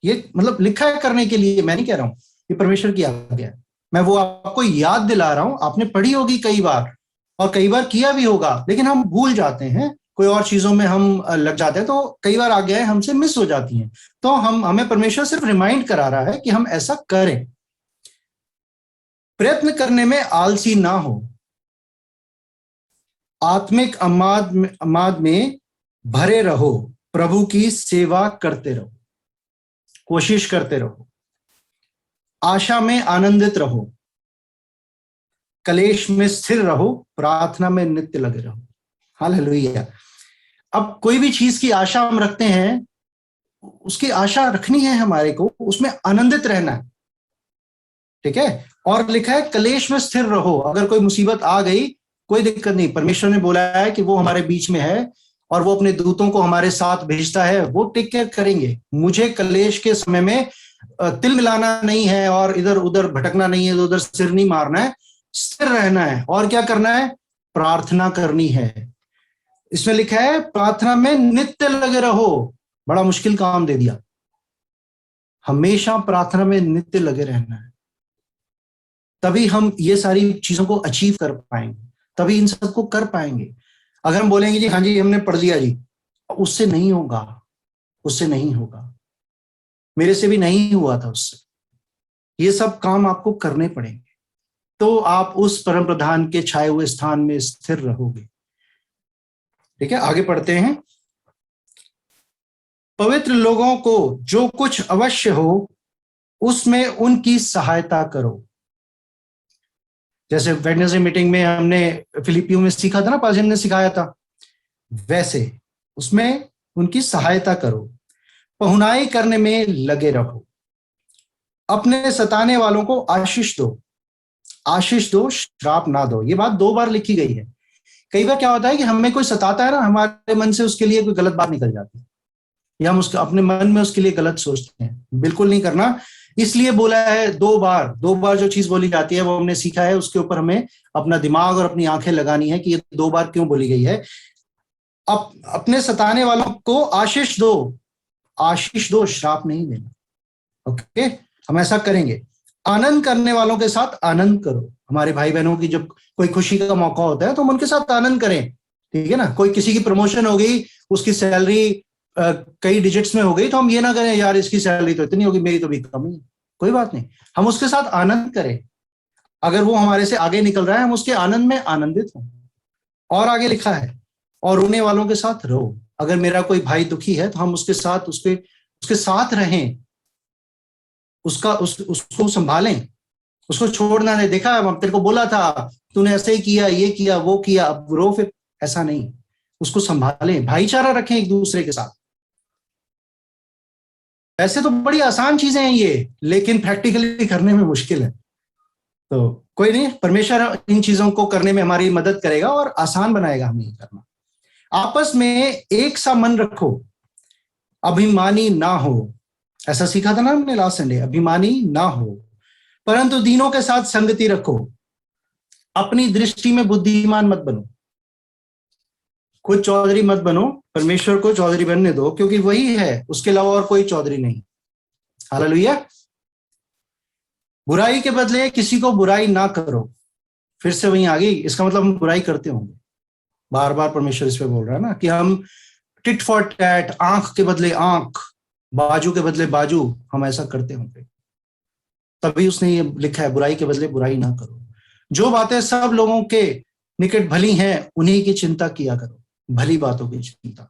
ये मतलब लिखा है करने के लिए, मैं नहीं कह रहा हूं, ये परमेश्वर की आज्ञा है। मैं वो आपको याद दिला रहा हूं, आपने पढ़ी होगी कई बार और कई बार किया भी होगा, लेकिन हम भूल जाते हैं, कोई और चीजों में हम लग जाते हैं, तो कई बार आज्ञाएं हमसे मिस हो जाती हैं। तो हमें परमेश्वर सिर्फ रिमाइंड करा रहा है कि हम ऐसा करें। प्रयत्न करने में आलसी ना हो, आत्मिक अमाद में भरे रहो, प्रभु की सेवा करते रहो, कोशिश करते रहो, आशा में आनंदित रहो, कलेश में स्थिर रहो, प्रार्थना में नित्य लगे रहो। हालेलुया। अब कोई भी चीज की आशा हम रखते हैं, उसकी आशा रखनी है हमारे को, उसमें आनंदित रहना है, ठीक है। और लिखा है कलेश में स्थिर रहो। अगर कोई मुसीबत आ गई कोई दिक्कत नहीं, परमेश्वर ने बोला है कि वो हमारे बीच में है और वो अपने दूतों को हमारे साथ भेजता है, वो टेक केयर करेंगे। मुझे कलेश के समय में तिल मिलाना नहीं है और इधर उधर भटकना नहीं है, उधर सिर नहीं मारना है, स्थिर रहना है। और क्या करना है? प्रार्थना करनी है। इसमें लिखा है प्रार्थना में नित्य लगे रहो। बड़ा मुश्किल काम दे दिया, हमेशा प्रार्थना में नित्य लगे रहना है, तभी हम ये सारी चीजों को अचीव कर पाएंगे, तभी इन सबको कर पाएंगे। अगर हम बोलेंगे जी हाँ जी हमने पढ़ लिया जी, उससे नहीं होगा, उससे नहीं होगा। मेरे से भी नहीं हुआ था उससे। ये सब काम आपको करने पड़ेंगे, तो आप उस परम प्रधान के छाए हुए स्थान में स्थिर रहोगे। ठीक है, आगे पढ़ते हैं। पवित्र लोगों को जो कुछ अवश्य हो उसमें उनकी सहायता करो। जैसे वेडनेसडे मीटिंग में हमने फिलिपियो में सीखा था ना, पाजिम ने सिखाया था, वैसे उसमें उनकी सहायता करो। पहुनाई करने में लगे रहो, अपने सताने वालों को आशीष दो, आशीष दो श्राप ना दो। ये बात 2 बार लिखी गई है। कई बार क्या होता है कि हमें कोई सताता है ना, हमारे मन से उसके लिए कोई गलत बात निकल जाती है, या हम उसके अपने मन में उसके लिए गलत सोचते हैं। बिल्कुल नहीं करना, इसलिए बोला है 2 बार जो चीज बोली जाती है वो हमने सीखा है, उसके ऊपर हमें अपना दिमाग और अपनी आंखें लगानी है कि ये 2 बार क्यों बोली गई है। अपने सताने वालों को आशीष दो, आशीष दो, श्राप नहीं देना। ओके, हम ऐसा करेंगे। आनंद करने वालों के साथ आनंद करो। हमारे भाई बहनों की जब कोई खुशी का मौका होता है तो हम उनके साथ आनंद करें, ठीक है ना। कोई किसी की प्रमोशन हो गई, उसकी सैलरी कई डिजिट्स में हो गई, तो हम ये ना करें यार इसकी सैलरी तो इतनी होगी, मेरी तो भी कम ही। कोई बात नहीं, हम उसके साथ आनंद करें। अगर वो हमारे से आगे निकल रहा है, हम उसके आनंद में आनंदित हों। और आगे लिखा है और रोने वालों के साथ रो। अगर मेरा कोई भाई दुखी है तो हम उसके साथ उसके साथ रहें, उसको संभालें, उसको छोड़ना नहीं। देखा अब तेरे को बोला था, तूने ऐसे ही किया, ये किया वो किया, अब रो फिर। ऐसा नहीं, उसको संभालें, भाईचारा रखें एक दूसरे के साथ। ऐसे तो बड़ी आसान चीजें हैं ये, लेकिन प्रैक्टिकली करने में मुश्किल है। तो कोई नहीं, परमेश्वर इन चीजों को करने में हमारी मदद करेगा और आसान बनाएगा हमें ये करना। आपस में एक सा मन रखो, अभिमानी ना हो। ऐसा सीखा था ना हमने लास्ट संडे, अभिमानी ना हो, परंतु दीनों के साथ संगति रखो। अपनी दृष्टि में बुद्धिमान मत बनो, खुद चौधरी मत बनो, परमेश्वर को चौधरी बनने दो, क्योंकि वही है, उसके अलावा और कोई चौधरी नहीं। हालेलुया। बुराई के बदले किसी को बुराई ना करो, फिर से वहीं आ गई, इसका मतलब हम बुराई करते होंगे। बार बार परमेश्वर इस पे बोल रहा है ना कि हम टिट फॉर टैट, आंख के बदले आंख, बाजू के बदले बाजू, हम ऐसा करते होंगे। तभी उसने ये लिखा है, बुराई के बदले बुराई ना करो। जो बातें सब लोगों के निकट भली हैं उन्हीं की चिंता किया करो, भली बातों की चिंता।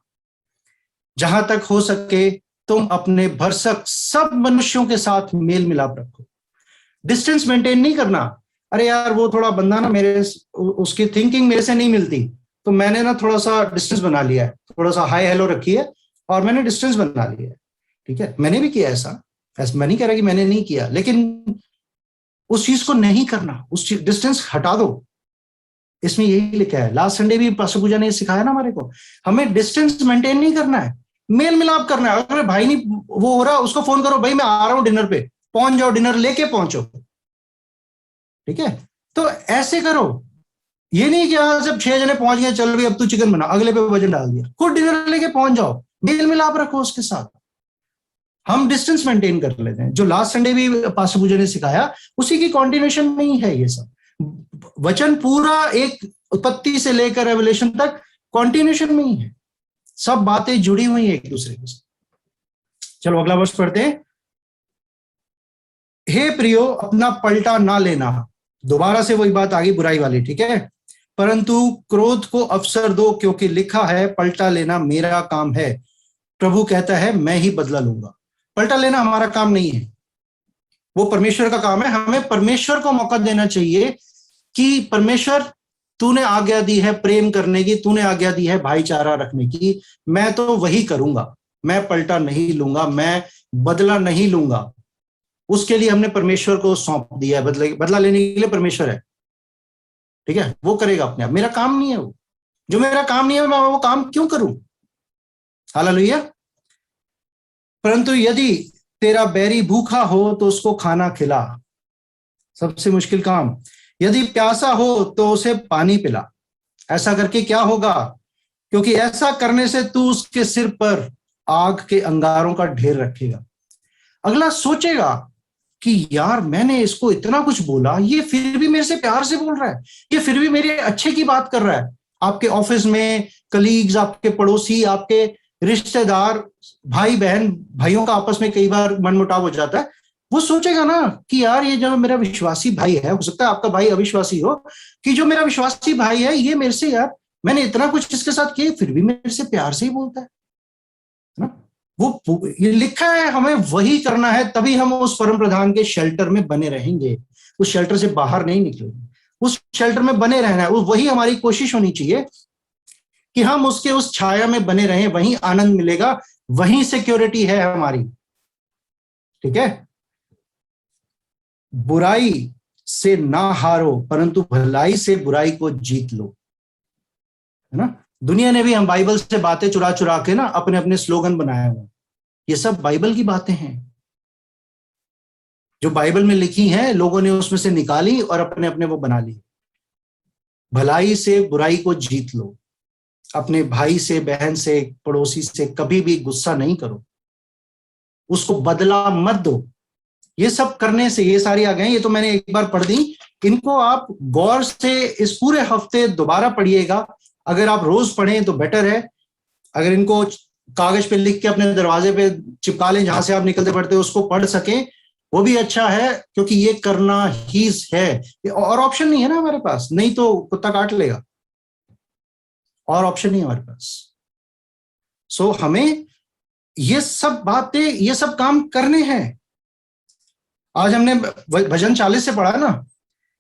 जहां तक हो सके तुम अपने भरसक सब मनुष्यों के साथ मेल मिलाप रखो। डिस्टेंस मेंटेन नहीं करना। अरे यार वो थोड़ा बंदा ना मेरे, उसकी थिंकिंग मेरे से नहीं मिलती, तो मैंने ना थोड़ा सा डिस्टेंस बना लिया है, थोड़ा सा हाई हेलो रखी है और मैंने डिस्टेंस बना लिया है। ठीक है, मैंने भी किया ऐसा मैं नहीं कह रहा कि मैंने नहीं किया, लेकिन उस चीज को नहीं करना, उस डिस्टेंस हटा दो। इसमें यही लिखा है, लास्ट संडे भी पास्टर पूजा ने सिखाया ना हमारे को, हमें डिस्टेंस मेंटेन नहीं करना है, मेल मिलाप करना है। अगर भाई नहीं वो हो रहा, उसको फोन करो, भाई मैं आ रहा हूं डिनर पे, पहुंच जाओ, डिनर लेके पहुंचो। ठीक है, तो ऐसे करो। ये नहीं कि हाँ जब 6 जने पहुंच गए, चल भाई अब तू चिकन बना, अगले पे वजन डाल दिया, खुद डिनर लेके पहुंच जाओ, मेल मिलाप रखो उसके साथ। हम डिस्टेंस मेंटेन कर लेते हैं, जो लास्ट संडे भी पास्टर पूजा ने सिखाया उसी की कॉन्टिन्यूशन में ही है ये सब। वचन पूरा एक उत्पत्ति से लेकर रेवलेशन तक कॉन्टिन्यूशन में ही है, सब बातें जुड़ी हुई है एक दूसरे के साथ। चलो अगला वर्ष पढ़ते हैं। हे प्रियो, अपना पलटा ना लेना, दोबारा से वही बात आ गई बुराई वाली। ठीक है, परंतु क्रोध को अवसर दो, क्योंकि लिखा है पलटा लेना मेरा काम है, प्रभु कहता है मैं ही बदला लूंगा। पलटा लेना हमारा काम नहीं है, वो परमेश्वर का काम है। हमें परमेश्वर को मौका देना चाहिए कि परमेश्वर तूने आज्ञा दी है प्रेम करने की, तूने आज्ञा दी है भाईचारा रखने की, मैं तो वही करूंगा, मैं पलटा नहीं लूंगा, मैं बदला नहीं लूंगा। उसके लिए हमने परमेश्वर को सौंप दिया है, बदला लेने के लिए परमेश्वर है। ठीक है, वो करेगा अपने आप, मेरा काम नहीं है वो। जो मेरा काम नहीं है मैं वो काम क्यों करूं? हालेलुया। परंतु यदि तेरा बैरी भूखा हो तो उसको खाना खिला, सबसे मुश्किल काम। यदि प्यासा हो तो उसे पानी पिला। ऐसा करके क्या होगा? क्योंकि ऐसा करने से तू उसके सिर पर आग के अंगारों का ढेर रखेगा। अगला सोचेगा कि यार मैंने इसको इतना कुछ बोला, ये फिर भी मेरे से प्यार से बोल रहा है, ये फिर भी मेरे अच्छे की बात कर रहा है। आपके ऑफिस में कलीग्स, आपके पड़ोसी, आपके रिश्तेदार, भाई बहन, भाइयों का आपस में कई बार मनमुटाव हो जाता है। वो सोचेगा ना कि यार ये जो मेरा विश्वासी भाई है, हो सकता है आपका भाई अविश्वासी हो, कि जो मेरा विश्वासी भाई है ये मेरे से, यार मैंने इतना कुछ इसके साथ किया फिर भी मेरे से प्यार से ही बोलता है ना। वो ये लिखा है हमें वही करना है, तभी हम उस परम प्रधान के शेल्टर में बने रहेंगे, उस शेल्टर से बाहर नहीं निकलेंगे, उस शेल्टर में बने रहना है। वही हमारी कोशिश होनी चाहिए कि हम उसके उस छाया में बने रहें, वहीं आनंद मिलेगा, वहीं सिक्योरिटी है हमारी। ठीक है, बुराई से ना हारो, परंतु भलाई से बुराई को जीत लो, है ना। दुनिया ने भी हम बाइबल से बातें चुरा चुरा के ना अपने अपने स्लोगन बनाए हुए, ये सब बाइबल की बातें हैं जो बाइबल में लिखी हैं, लोगों ने उसमें से निकाली और अपने अपने वो बना ली। भलाई से बुराई को जीत लो, अपने भाई से, बहन से, पड़ोसी से कभी भी गुस्सा नहीं करो, उसको बदला मत दो। ये सब करने से, ये सारी आ गए, ये तो मैंने एक बार पढ़ दी, इनको आप गौर से इस पूरे हफ्ते दोबारा पढ़िएगा। अगर आप रोज पढ़ें तो बेटर है, अगर इनको कागज पे लिख के अपने दरवाजे पे चिपका लें, जहां से आप निकलते पढ़ते उसको पढ़ सकें, वो भी अच्छा है, क्योंकि ये करना ही है, और ऑप्शन नहीं है ना हमारे पास, नहीं तो कुत्ता काट लेगा, और ऑप्शन नहीं है हमारे पास। सो हमें ये सब बातें, ये सब काम करने हैं। आज हमने भजन 40 से पढ़ा ना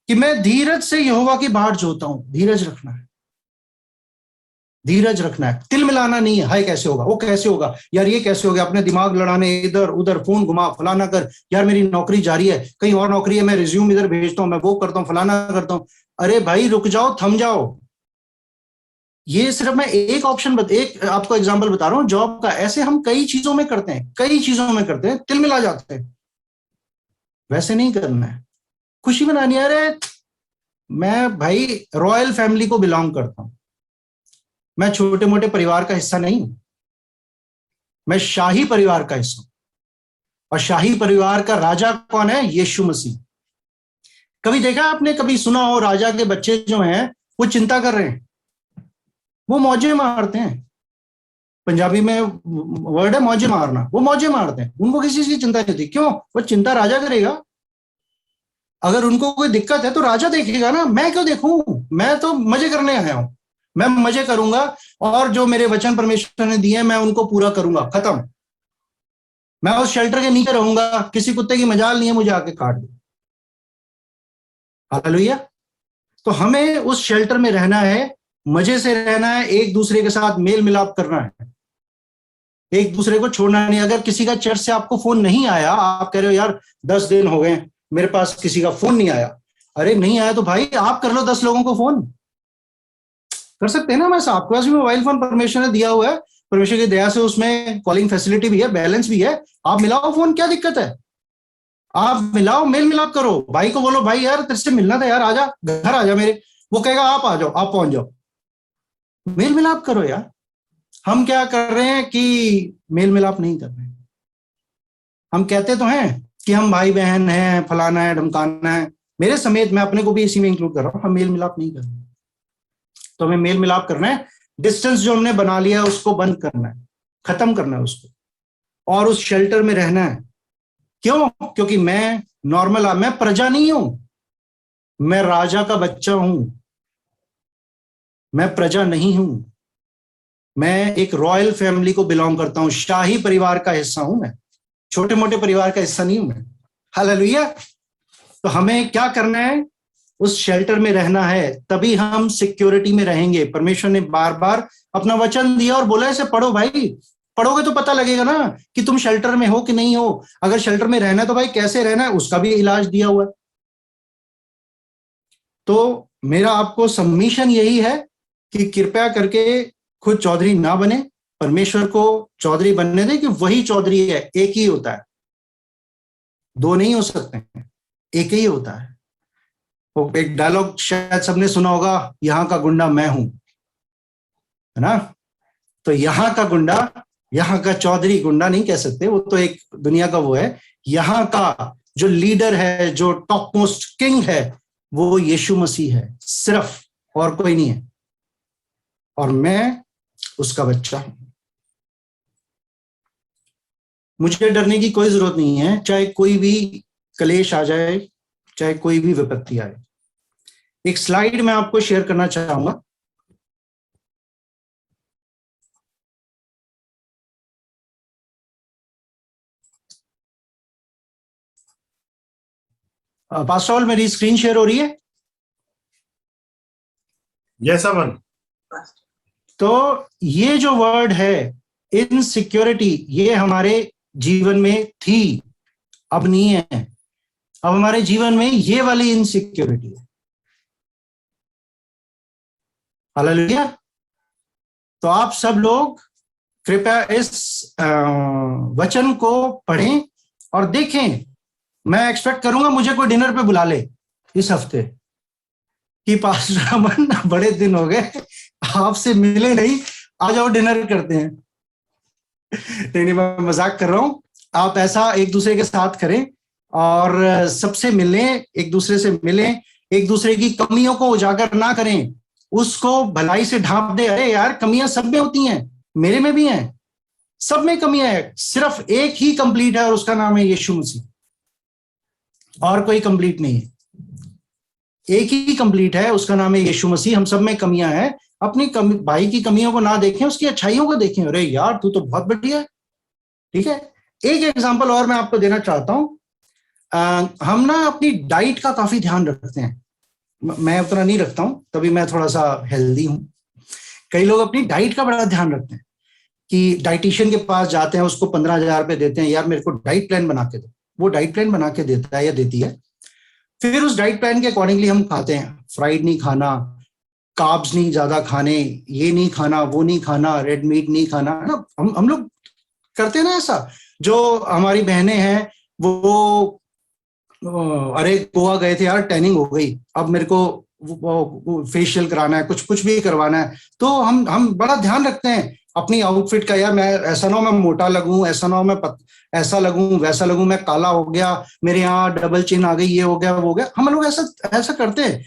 कि मैं धीरज से यहोवा की बाट जोता हूं। धीरज रखना है, धीरज रखना है, तिल मिलाना नहीं है। हाय कैसे होगा, वो कैसे होगा, यार ये कैसे हो गया, अपने दिमाग लड़ाने, इधर उधर फोन घुमा, फलाना कर, यार मेरी नौकरी जारी है, कहीं और नौकरी है, मैं रिज्यूम इधर भेजता हूं, मैं वो करता हूं, फलाना करता हूं। अरे भाई रुक जाओ, थम जाओ। ये सिर्फ मैं एक ऑप्शन एक आपको एग्जाम्पल बता रहा हूं जॉब का। ऐसे हम कई चीजों में करते हैं, कई चीजों में करते हैं, तिल मिला जाते हैं। वैसे नहीं करना है, खुशी मनानी है। अरे मैं भाई रॉयल फैमिली को बिलोंग करता हूं, मैं छोटे मोटे परिवार का हिस्सा नहीं हूं, मैं शाही परिवार का हिस्सा हूं। और शाही परिवार का राजा कौन है? यीशु मसीह। कभी देखा आपने, कभी सुना हो राजा के बच्चे जो हैं वो चिंता कर रहे हैं, वो मौजे मारते हैं। पंजाबी में वर्ड है मौजे मारना, वो मौजे मारते हैं, उनको किसी चीज की चिंता नहीं होती। क्यों? वो चिंता राजा करेगा। अगर उनको कोई दिक्कत है तो राजा देखेगा ना, मैं क्यों देखूं, मैं तो मजे करने आया हूं, मैं मजे करूंगा और जो मेरे वचन परमेश्वर ने दिए मैं उनको पूरा करूंगा, खत्म। मैं उस शेल्टर के नीचे रहूंगा, किसी कुत्ते की मजाल नहीं है मुझे आके काट दे। हालेलुया। तो हमें उस शेल्टर में रहना है, मजे से रहना है, एक दूसरे के साथ मेल मिलाप करना है, एक दूसरे को छोड़ना नहीं। अगर किसी का चर्च से आपको फोन नहीं आया, आप कह रहे हो यार 10 दिन हो गए मेरे पास किसी का फोन नहीं आया, अरे नहीं आया तो भाई आप कर लो 10 लोगों को फोन, कर सकते हैं ना। मैं आपके पास भी मोबाइल फोन परमेश्वर ने दिया हुआ है, परमेश्वर की दया से उसमें कॉलिंग फैसिलिटी भी है, बैलेंस भी है, आप मिलाओ फोन, क्या दिक्कत है? आप मिलाओ, मेल मिलाप करो, भाई को बोलो भाई यार तेरे से मिलना था यार, आजा घर आजा मेरे, वो कहेगा आप आ जाओ, आप पहुंच जाओ, मेल मिलाप करो यार। हम क्या कर रहे हैं कि मेल मिलाप नहीं कर रहे हैं। हम कहते तो हैं कि हम भाई बहन हैं, फलाना है ढमकाना है, मेरे समेत मैं अपने को भी इसी में इंक्लूड कर रहा हूं, हम मेल मिलाप नहीं कर रहे। तो हमें मेल मिलाप करना है, डिस्टेंस जो हमने बना लिया है उसको बंद करना है, खत्म करना है उसको, और उस शेल्टर में रहना है। क्यों? क्योंकि मैं नॉर्मल, मैं प्रजा नहीं हूं, मैं राजा का बच्चा हूं, मैं प्रजा नहीं हूं, मैं एक रॉयल फैमिली को बिलोंग करता हूं, शाही परिवार का हिस्सा हूं मैं, छोटे मोटे परिवार का हिस्सा नहीं हूं मैं। हालेलुया। तो हमें क्या करना है? उस शेल्टर में रहना है, तभी हम सिक्योरिटी में रहेंगे। परमेश्वर ने बार बार अपना वचन दिया और बोला इसे पढ़ो भाई, पढ़ोगे तो पता लगेगा ना कि तुम शेल्टर में हो कि नहीं हो। अगर शेल्टर में रहना है तो भाई कैसे रहना है उसका भी इलाज दिया हुआ है। तो मेरा आपको सबमिशन यही है कि कृपया करके खुद चौधरी ना बने, परमेश्वर को चौधरी बनने दें, कि वही चौधरी है, एक ही होता है, दो नहीं हो सकते हैं, एक ही होता है। वो एक डायलॉग शायद सबने सुना होगा, यहां का गुंडा मैं हूं, है ना? तो यहां का गुंडा, यहां का चौधरी गुंडा नहीं कह सकते, वो तो एक दुनिया का वो है। यहां का जो लीडर है, जो टॉप मोस्ट किंग है, वो यीशु मसीह है सिर्फ, और कोई नहीं है, और मैं उसका बच्चा हूं। मुझे डरने की कोई जरूरत नहीं है, चाहे कोई भी कलेश आ जाए, चाहे कोई भी विपत्ति आए। एक स्लाइड मैं आपको शेयर करना चाहूंगा। पास्टर, मेरी स्क्रीन शेयर हो रही है? यस अमन। तो ये जो वर्ड है इनसिक्योरिटी, ये हमारे जीवन में थी, अब नहीं है। अब हमारे जीवन में ये वाली इनसिक्योरिटी है। हालेलुया। तो आप सब लोग कृपया इस वचन को पढ़ें और देखें। मैं एक्सपेक्ट करूंगा मुझे कोई डिनर पे बुला ले इस हफ्ते, कि पास्टर अमन बड़े दिन हो गए आपसे मिले नहीं, आ जाओ डिनर करते हैं। नहीं, मैं मजाक कर रहा हूं। आप ऐसा एक दूसरे के साथ करें और सबसे मिलें, एक दूसरे से मिलें, एक दूसरे की कमियों को उजागर ना करें, उसको भलाई से ढांप दे। अरे यार कमियां सब में होती हैं, मेरे में भी हैं, सब में कमियां हैं, सिर्फ एक ही कंप्लीट है और उसका नाम है यीशु मसीह, और कोई कंप्लीट नहीं है। एक ही कंप्लीट है, उसका नाम है यीशु मसीह। हम सब में कमियां हैं, अपनी भाई की कमियों को ना देखें, उसकी अच्छाइयों को देखें। अरे यार तू तो बहुत बढ़िया है, ठीक है। एक एग्जांपल और मैं आपको देना चाहता हूं। हम ना अपनी डाइट का काफी ध्यान रखते हैं, मैं उतना नहीं रखता हूं, तभी मैं थोड़ा सा हेल्दी हूं। कई लोग अपनी डाइट का बड़ा ध्यान रखते हैं कि डाइटिशियन के पास जाते हैं, उसको 15,000 रुपए देते हैं, यार मेरे को डाइट प्लान बना के दो। वो डाइट प्लान बना के देता है या देती है, फिर उस डाइट प्लान के अकॉर्डिंगली हम खाते हैं। फ्राइड नहीं खाना, कार्ब्स नहीं ज्यादा खाने, ये नहीं खाना, वो नहीं खाना, रेड मीट नहीं खाना, ना हम लोग करते हैं ना ऐसा। जो हमारी बहनें हैं वो अरे गोवा गए थे यार, टैनिंग हो गई, अब मेरे को फेशियल कराना है, कुछ कुछ भी करवाना है, तो हम बड़ा ध्यान रखते हैं अपनी आउटफिट का, यार मैं ऐसा ना हो मैं मोटा लगूं, ऐसा ना हो मैं ऐसा लगूं, वैसा लगूं, मैं काला हो गया, मेरे यहाँ डबल चिन आ गई, ये हो गया वो हो गया। हम लोग ऐसा ऐसा करते हैं।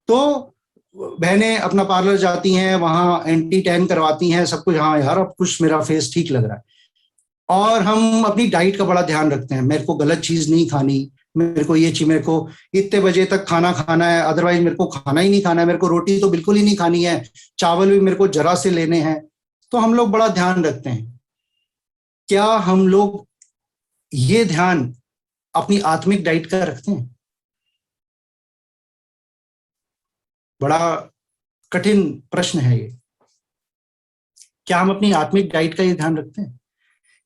तो बहनें अपना पार्लर जाती हैं, वहां एंटी टैन करवाती हैं, सब कुछ, हाँ यार अब कुछ मेरा फेस ठीक लग रहा है। और हम अपनी डाइट का बड़ा ध्यान रखते हैं, मेरे को गलत चीज नहीं खानी, मेरे को ये चीज, मेरे को इतने बजे तक खाना खाना है, अदरवाइज मेरे को खाना ही नहीं खाना है, मेरे को रोटी तो बिल्कुल ही नहीं खानी है, चावल भी मेरे को जरा से लेने हैं। तो हम लोग बड़ा ध्यान रखते हैं। क्या हम लोग ये ध्यान अपनी आत्मिक डाइट का रखते हैं? बड़ा कठिन प्रश्न है ये। क्या हम अपनी आत्मिक डाइट का ये ध्यान रखते हैं?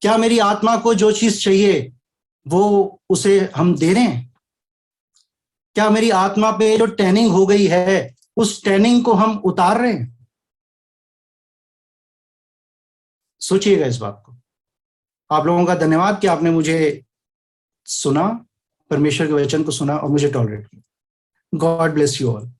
क्या मेरी आत्मा को जो चीज चाहिए वो उसे हम दे रहे हैं? क्या मेरी आत्मा पे जो टैनिंग हो गई है उस टैनिंग को हम उतार रहे हैं? सोचिएगा इस बात को। आप लोगों का धन्यवाद कि आपने मुझे सुना, परमेश्वर के वचन को सुना और मुझे टॉलरेट किया। God bless you all.